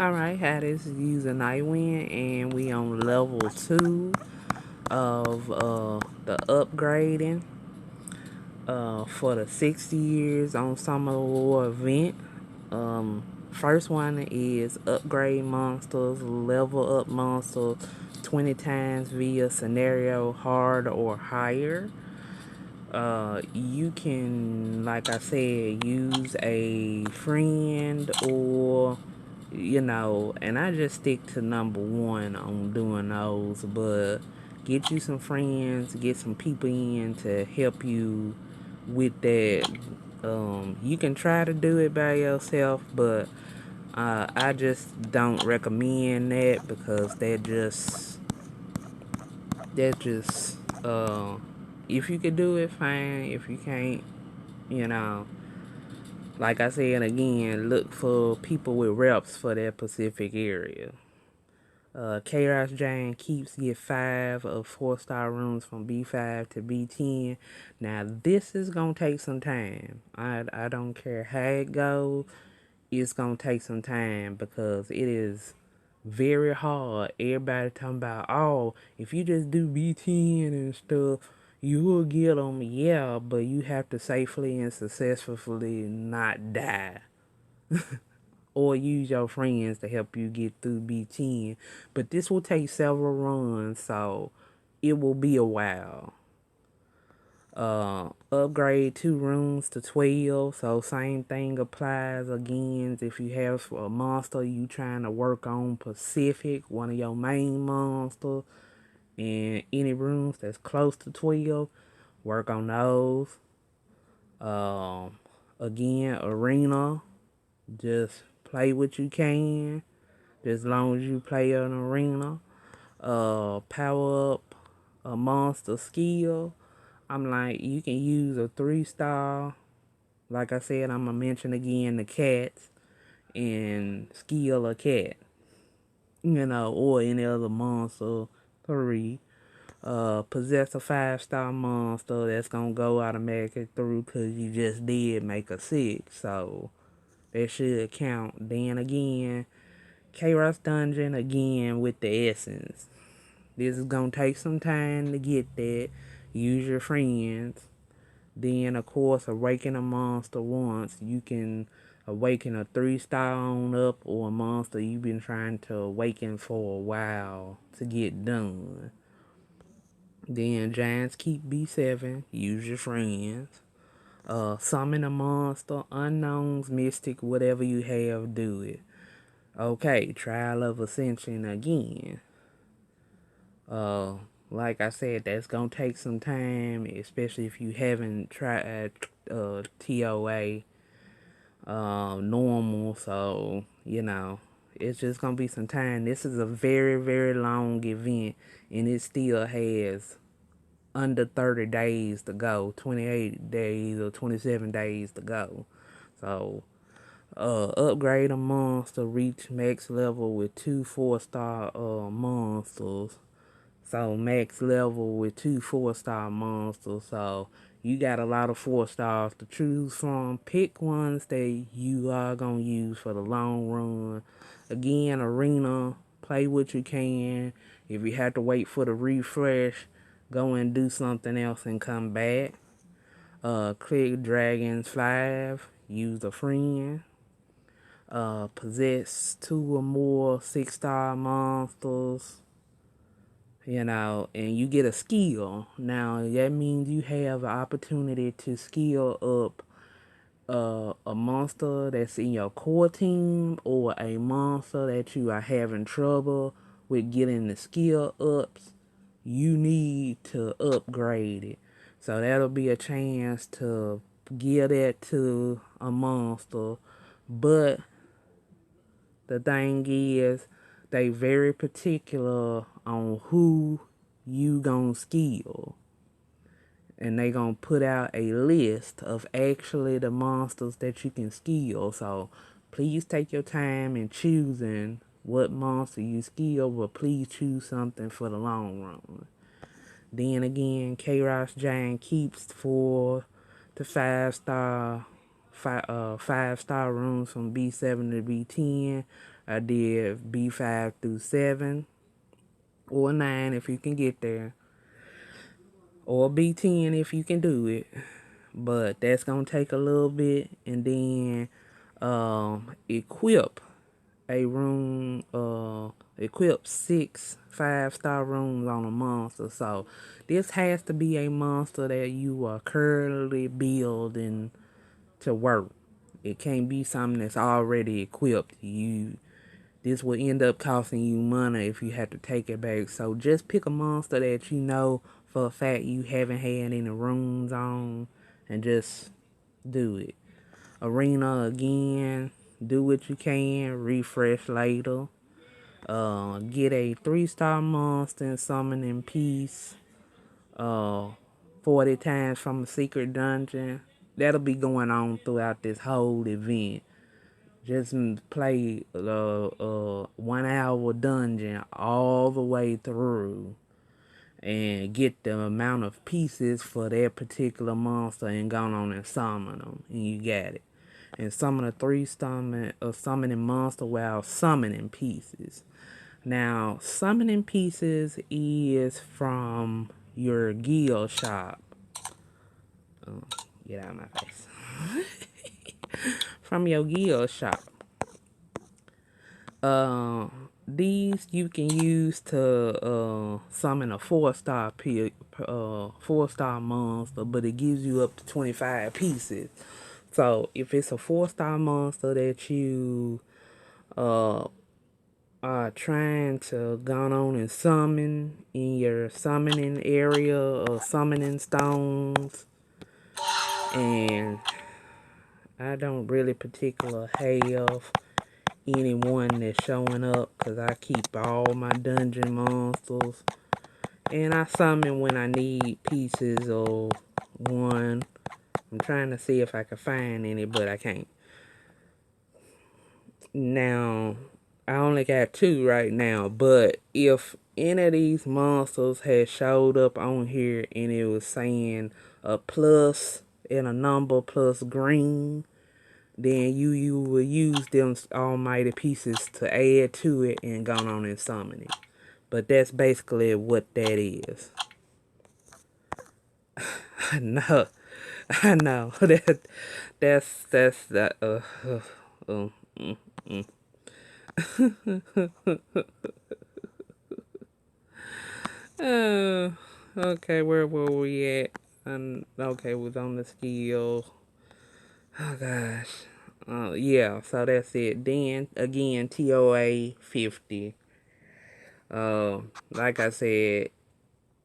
Alright, how this is using Nightwind, and we on level 2 of the upgrading for the 60 years on Summer War event. First one is upgrade monsters, level up monsters 20 times via scenario hard or higher. You can, like I said, use a friend or, and I just stick to number one on doing those, but get you some friends, get some people in to help you with that. You can try to do it by yourself, but I just don't recommend that because that just if you could do it, fine. If you can't, you know, like I said again, look for people with reps for that specific area. Chaos Giant keeps get 5 of 4-star rooms from B5 to B10. Now this is gonna take some time. I don't care how it goes. It's gonna take some time because it is very hard. Everybody talking about, oh, if you just do B10 and stuff, you will get them. Yeah, but you have to safely and successfully not die. Or use your friends to help you get through B10. But this will take several runs, so it will be a while. Upgrade 2 rooms to 12, so same thing applies again if you have a monster you trying to work on Pacific, one of your main monsters, and any rooms that's close to 12, work on those. Again, arena, just play what you can, just as long as you play an arena. Power up a monster skill. I'm like, you can use a 3-star. Like I said, I'm going to mention again the cats and skill a cat. Or any other monster. 3. Possess a 5-star monster that's going to go automatically through because you just did make a 6. So, that should count. Then again, Chaos Dungeon again with the essence. This is going to take some time to get that. Use your friends. Then, of course, awaken a monster once. You can awaken a 3-star on up or a monster you've been trying to awaken for a while to get done. Then, Giants keep B7. Use your friends. Summon a monster, unknowns, mystic, whatever you have, do it. Okay, Trial of Ascension again. Like I said, that's gonna take some time, especially if you haven't tried TOA normal. So it's just gonna be some time. This is a very, very long event, and it still has under 30 days to go, 28 days or 27 days to go. So upgrade a monster, reach max level with 2 4-star monsters. So max level with 2 4-star monsters. So you got a lot of 4-stars to choose from. Pick ones that you are gonna use for the long run. Again, arena, play what you can. If you have to wait for the refresh, go and do something else and come back. Click Dragons 5. Use a friend. Possess 2 or more 6-star monsters. And you get a skill. Now, that means you have an opportunity to skill up a monster that's in your core team or a monster that you are having trouble with getting the skill ups. You need to upgrade it. So that'll be a chance to give that to a monster. But the thing is, they very particular on who you gonna skill. And they gonna put out a list of actually the monsters that you can skill. So please take your time in choosing what monster you skill, but please choose something for the long run. Then again, Chaos Giant keeps 4 to 5-star 5-star rooms from B7 to B10. I did B5 through 7 or 9 if you can get there, or B10 if you can do it. But that's gonna take a little bit, and then equip a room, equip 6 5-star rooms on a monster. So this has to be a monster that you are currently building to work. It can't be something that's already equipped. This will end up costing you money if you have to take it back. So just pick a monster that you know for a fact you haven't had any rooms on, and just do it. Arena again, do what you can, refresh later. Get a 3-star monster and summon in peace. 40 times from a secret dungeon. That'll be going on throughout this whole event. Just play the 1 hour dungeon all the way through and get the amount of pieces for that particular monster and go on and summon them, and you got it. And summon a 3-star summoning monster while summoning pieces. Now, summoning pieces is from your guild shop. Get out of my face. From your guild shop. These you can use to summon a 4-star 4-star monster, but it gives you up to 25 pieces. So if it's a 4-star monster that you are trying to go on and summon in your summoning area or summoning stones, and I don't really particularly have anyone that's showing up because I keep all my dungeon monsters, and I summon when I need pieces or one. I'm trying to see if I can find any, but I can't. Now, I only got 2 right now, but if any of these monsters had showed up on here and it was saying a plus and a number plus green, then you will use them almighty pieces to add to it and go on and summon it. But that's basically what that is. I know. I know. That's that okay, where were we at? Okay, was on the skill. Oh gosh. Yeah, so that's it. Then again, TOA 50. Like I said,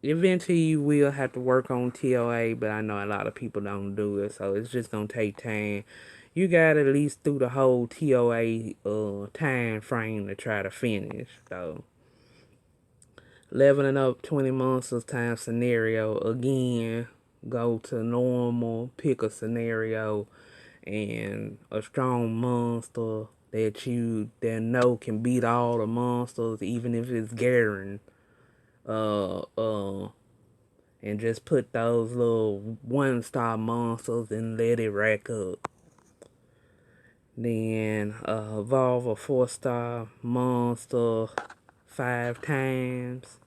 eventually you will have to work on TOA, but I know a lot of people don't do it, so it's just gonna take time. You got at least through the whole TOA time frame to try to finish. So leveling up 20 monsters times scenario again. Go to normal, pick a scenario and a strong monster that you know can beat all the monsters, even if it's Garen. And just put those little 1-star monsters and let it rack up. Then evolve a 4-star monster 5 times.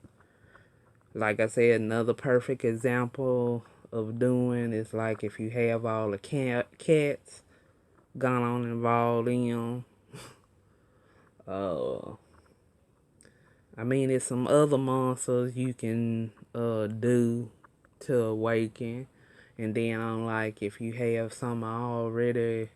Like I said, another perfect example of doing is like if you have all the cats, gone on and evolve them. I mean, there's some other monsters you can do to awaken. And then on like if you have some already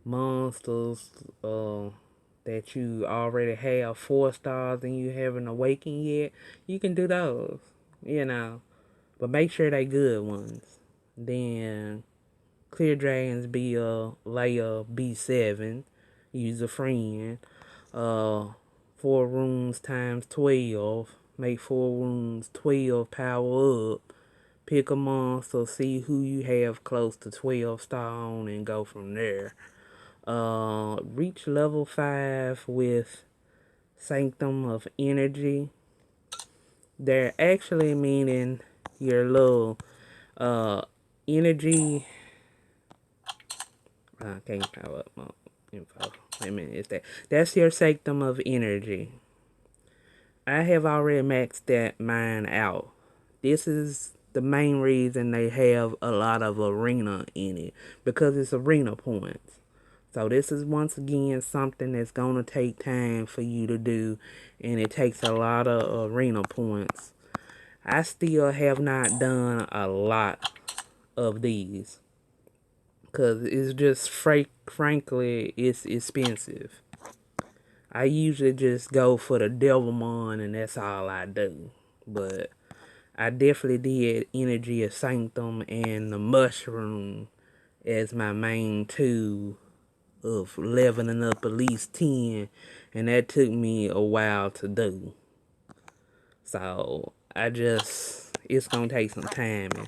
monsters that you already have 4 stars and you haven't awakened yet, you can do those, but make sure they good ones. Then clear dragons be a layer B7, use a friend. 4 rooms times 12, make 4 rooms 12, power up. Pick a monster, see who you have close to 12 star on, and go from there. Reach level 5 with Sanctum of Energy. They're actually meaning your little energy. I can't power up my info. Wait a minute, is that's your sanctum of energy. I have already maxed that mine out. This is the main reason they have a lot of arena in it, because it's arena points. So this is once again something that's gonna take time for you to do, and it takes a lot of arena points. I still have not done a lot of these because it's just frankly it's expensive. I usually just go for the Devilmon and that's all I do. But I definitely did Energy of Sanctum and the Mushroom as my main two of leveling up at least 10, and that took me a while to do. So it's gonna take some time. And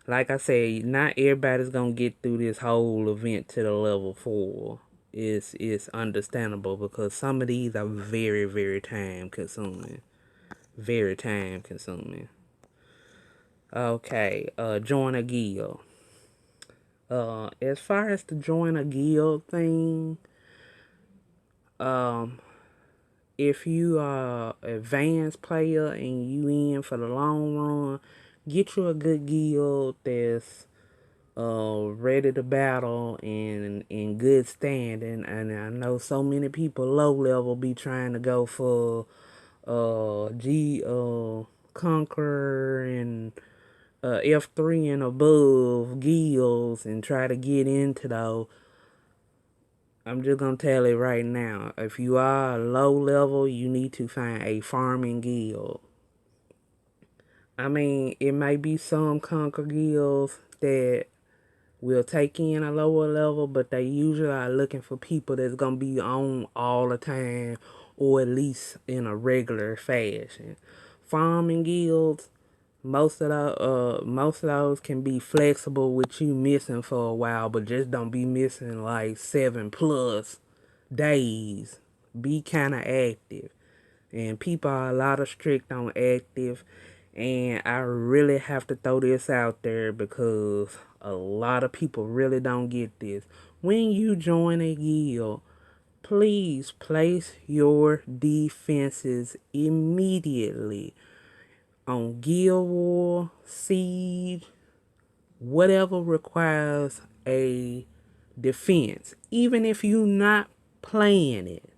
like I said, not everybody's gonna get through this whole event to the level 4. It's understandable because some of these are very, very time consuming. Very time consuming. Okay, join a guild. As far as the join a guild thing, if you are an advanced player and you in for the long run, get you a good guild that's ready to battle and in good standing. And I know so many people low level be trying to go for Conqueror and F3 and above guilds and try to get into those. I'm just gonna tell it right now. If you are low level, you need to find a farming guild. I mean, it might be some conquer guilds that will take in a lower level, but they usually are looking for people that's gonna be on all the time, or at least in a regular fashion. Farming guilds, most of those can be flexible with you missing for a while, but just don't be missing like 7+ days. Be kind of active, and people are a lot of strict on active. And I really have to throw this out there because a lot of people really don't get this. When you join a guild, please place your defenses immediately on Guild War, Siege, whatever requires a defense, even if you're not playing it.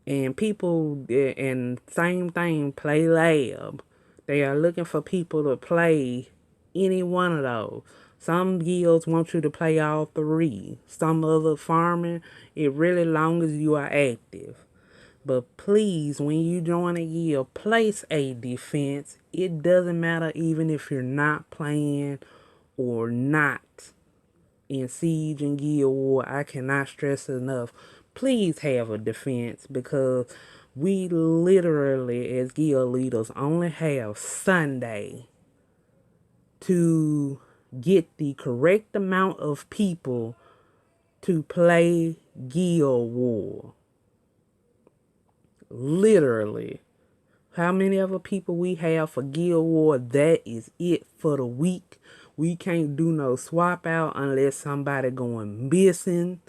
And people, and same thing, play lab. They are looking for people to play any one of those. Some guilds want you to play all 3. Some other farming, it really long as you are active. But please, when you join a guild, place a defense. It doesn't matter even if you're not playing or not in Siege and Guild War. I cannot stress enough. Please have a defense, because we literally, as guild leaders, only have Sunday to get the correct amount of people to play Guild War. Literally. How many other people we have for Guild War, that is it for the week. We can't do no swap out unless somebody going missing.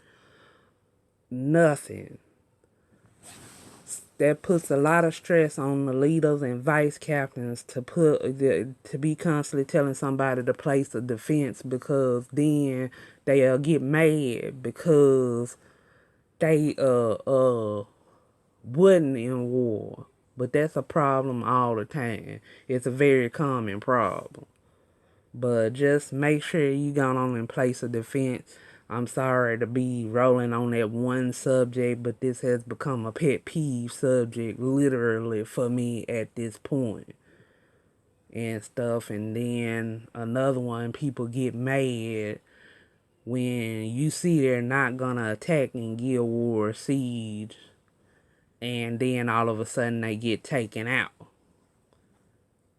Nothing. That puts a lot of stress on the leaders and vice captains to be constantly telling somebody to place a defense, because then they'll get mad because they wasn't in war. But that's a problem all the time. It's a very common problem. But just make sure you go on and place a defense. I'm sorry to be rolling on that one subject, but this has become a pet peeve subject literally for me at this point and stuff. And then another one, people get mad when you see they're not gonna attack in Guild War Siege, and then all of a sudden they get taken out.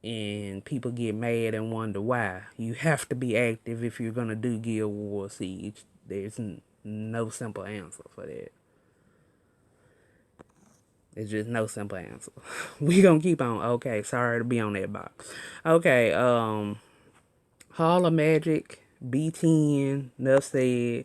And people get mad and wonder why. You have to be active if you're going to do Guild War Siege. There's no simple answer for that. There's just no simple answer. We gonna keep on. Okay, sorry to be on that box. Okay, Hall of Magic, B10, enough said.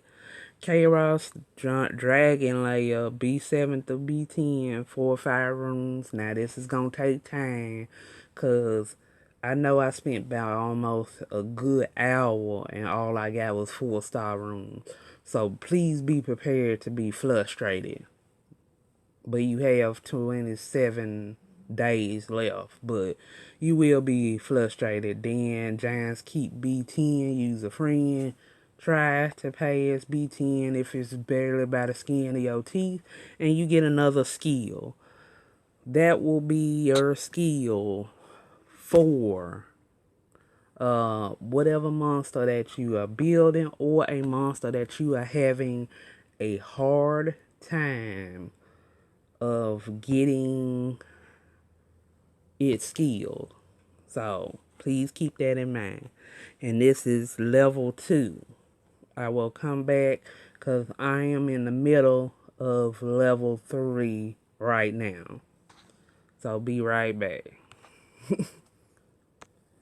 Kairos Dragon Layer B7 to B10, 4 or 5 rooms. Now this is gonna take time, cause I know I spent about almost a good hour and all I got was 4-star rooms. So please be prepared to be frustrated. But you have 27 days left. But you will be frustrated. Then Giants keep B10, use a friend. Try to pass B10 if it's barely by the skin of your teeth. And you get another skill. That will be your skill for whatever monster that you are building or a monster that you are having a hard time of getting it skilled. So please keep that in mind. And this is level 2. I will come back because I am in the middle of level 3 right now. So be right back.